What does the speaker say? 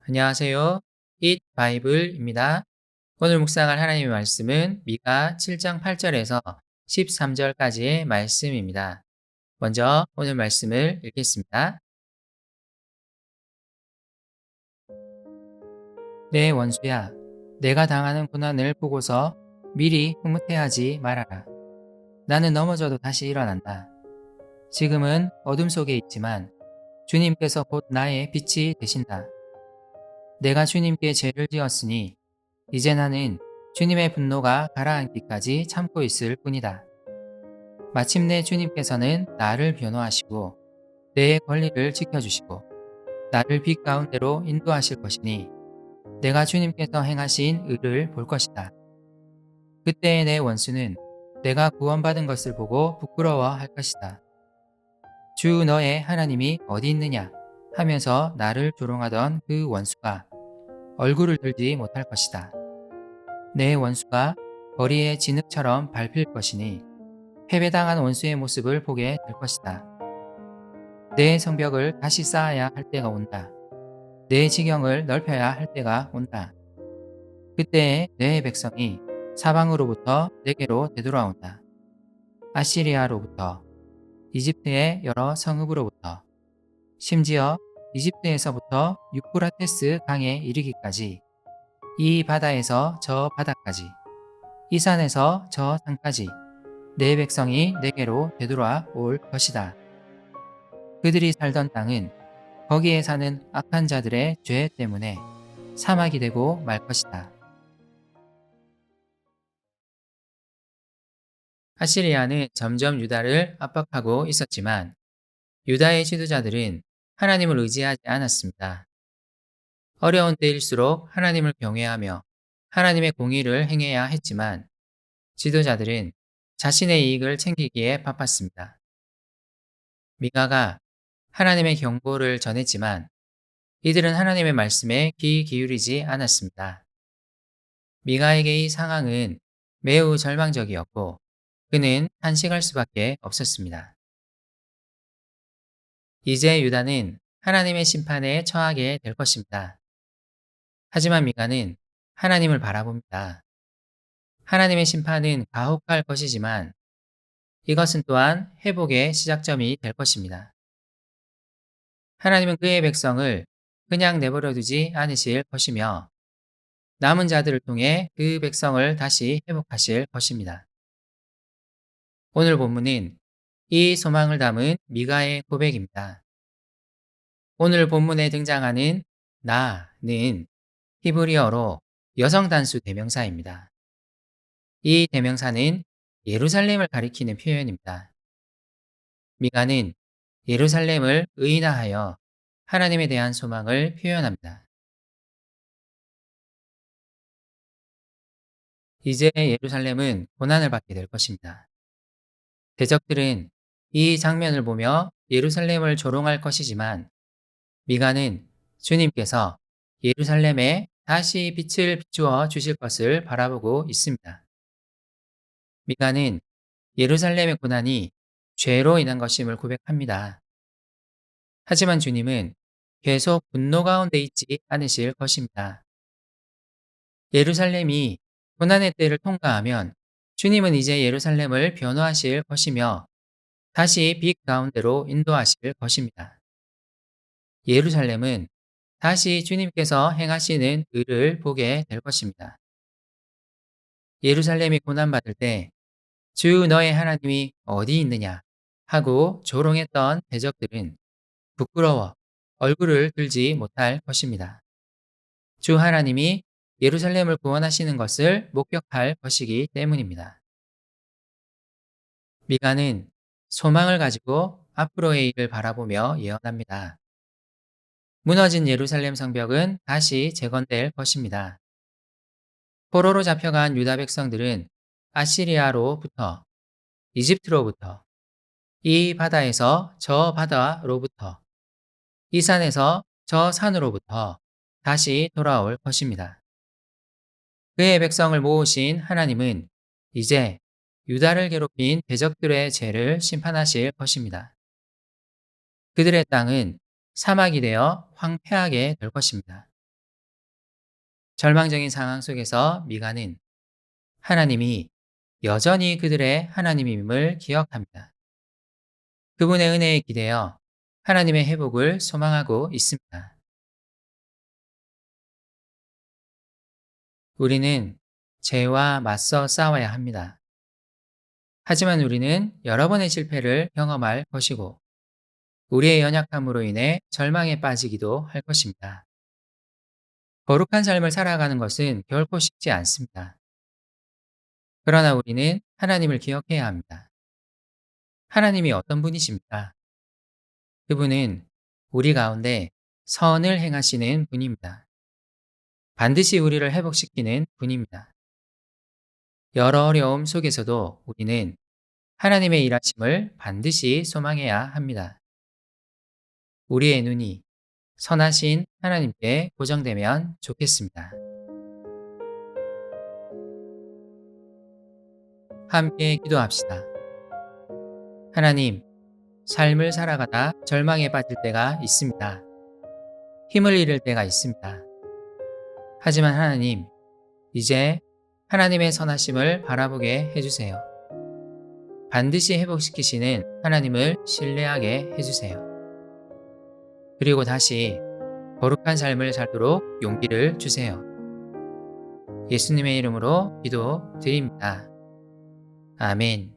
안녕하세요. Eat Bible입니다. 오늘 묵상할 하나님의 말씀은 미가 7장 8절에서 13절까지의 말씀입니다. 먼저 오늘 말씀을 읽겠습니다. 내 원수야, 내가 당하는 고난을 보고서 미리 흐뭇해하지 말아라. 나는 넘어져도 다시 일어난다. 지금은 어둠 속에 있지만 주님께서 곧 나의 빛이 되신다. 내가 주님께 죄를 지었으니 이제 나는 주님의 분노가 가라앉기까지 참고 있을 뿐이다. 마침내 주님께서는 나를 변호하시고 내 권리를 지켜주시고 나를 빛 가운데로 인도하실 것이니 내가 주님께서 행하신 의를 볼 것이다. 그때의 내 원수는 내가 구원받은 것을 보고 부끄러워할 것이다. 주 너의 하나님이 어디 있느냐 하면서 나를 조롱하던 그 원수가 얼굴을 들지 못할 것이다. 내 원수가 거리의 진흙처럼 밟힐 것이니 패배당한 원수의 모습을 보게 될 것이다. 내 성벽을 다시 쌓아야 할 때가 온다. 내 지경을 넓혀야 할 때가 온다. 그때에 내 백성이 사방으로부터 내게로 되돌아온다. 아시리아로부터, 이집트의 여러 성읍으로부터, 심지어 이집트에서부터 유프라테스 강에 이르기까지, 이 바다에서 저 바다까지, 이 산에서 저 산까지 내 백성이 내게로 되돌아 올 것이다. 그들이 살던 땅은 거기에 사는 악한 자들의 죄 때문에 사막이 되고 말 것이다. 아시리아는 점점 유다를 압박하고 있었지만 유다의 지도자들은 하나님을 의지하지 않았습니다. 어려운 때일수록 하나님을 경외하며 하나님의 공의를 행해야 했지만 지도자들은 자신의 이익을 챙기기에 바빴습니다. 미가가 하나님의 경고를 전했지만 이들은 하나님의 말씀에 귀 기울이지 않았습니다. 미가에게 이 상황은 매우 절망적이었고 그는 탄식할 수밖에 없었습니다. 이제 유다는 하나님의 심판에 처하게 될 것입니다. 하지만 미가는 하나님을 바라봅니다. 하나님의 심판은 가혹할 것이지만 이것은 또한 회복의 시작점이 될 것입니다. 하나님은 그의 백성을 그냥 내버려 두지 않으실 것이며 남은 자들을 통해 그 백성을 다시 회복하실 것입니다. 오늘 본문은 이 소망을 담은 미가의 고백입니다. 오늘 본문에 등장하는 나는 히브리어로 여성 단수 대명사입니다. 이 대명사는 예루살렘을 가리키는 표현입니다. 미가는 예루살렘을 의인화하여 하나님에 대한 소망을 표현합니다. 이제 예루살렘은 고난을 받게 될 것입니다. 대적들은 이 장면을 보며 예루살렘을 조롱할 것이지만 미가는 주님께서 예루살렘에 다시 빛을 비추어 주실 것을 바라보고 있습니다. 미가는 예루살렘의 고난이 죄로 인한 것임을 고백합니다. 하지만 주님은 계속 분노 가운데 있지 않으실 것입니다. 예루살렘이 고난의 때를 통과하면 주님은 이제 예루살렘을 변호하실 것이며 다시 빛 가운데로 인도하실 것입니다. 예루살렘은 다시 주님께서 행하시는 의를 보게 될 것입니다. 예루살렘이 고난받을 때 주 너의 하나님이 어디 있느냐 하고 조롱했던 대적들은 부끄러워 얼굴을 들지 못할 것입니다. 주 하나님이 예루살렘을 구원하시는 것을 목격할 것이기 때문입니다. 미가는 소망을 가지고 앞으로의 일을 바라보며 예언합니다. 무너진 예루살렘 성벽은 다시 재건될 것입니다. 포로로 잡혀간 유다 백성들은 아시리아로부터, 이집트로부터, 이 바다에서 저 바다로부터, 이 산에서 저 산으로부터 다시 돌아올 것입니다. 그의 백성을 모으신 하나님은 이제 유다를 괴롭힌 대적들의 죄를 심판하실 것입니다. 그들의 땅은 사막이 되어 황폐하게 될 것입니다. 절망적인 상황 속에서 미가는 하나님이 여전히 그들의 하나님임을 기억합니다. 그분의 은혜에 기대어 하나님의 회복을 소망하고 있습니다. 우리는 죄와 맞서 싸워야 합니다. 하지만 우리는 여러 번의 실패를 경험할 것이고 우리의 연약함으로 인해 절망에 빠지기도 할 것입니다. 거룩한 삶을 살아가는 것은 결코 쉽지 않습니다. 그러나 우리는 하나님을 기억해야 합니다. 하나님이 어떤 분이십니까? 그분은 우리 가운데 선을 행하시는 분입니다. 반드시 우리를 회복시키는 분입니다. 여러 어려움 속에서도 우리는 하나님의 일하심을 반드시 소망해야 합니다. 우리의 눈이 선하신 하나님께 고정되면 좋겠습니다. 함께 기도합시다. 하나님, 삶을 살아가다 절망에 빠질 때가 있습니다. 힘을 잃을 때가 있습니다. 하지만 하나님, 이제 하나님의 선하심을 바라보게 해주세요. 반드시 회복시키시는 하나님을 신뢰하게 해주세요. 그리고 다시 거룩한 삶을 살도록 용기를 주세요. 예수님의 이름으로 기도드립니다. 아멘.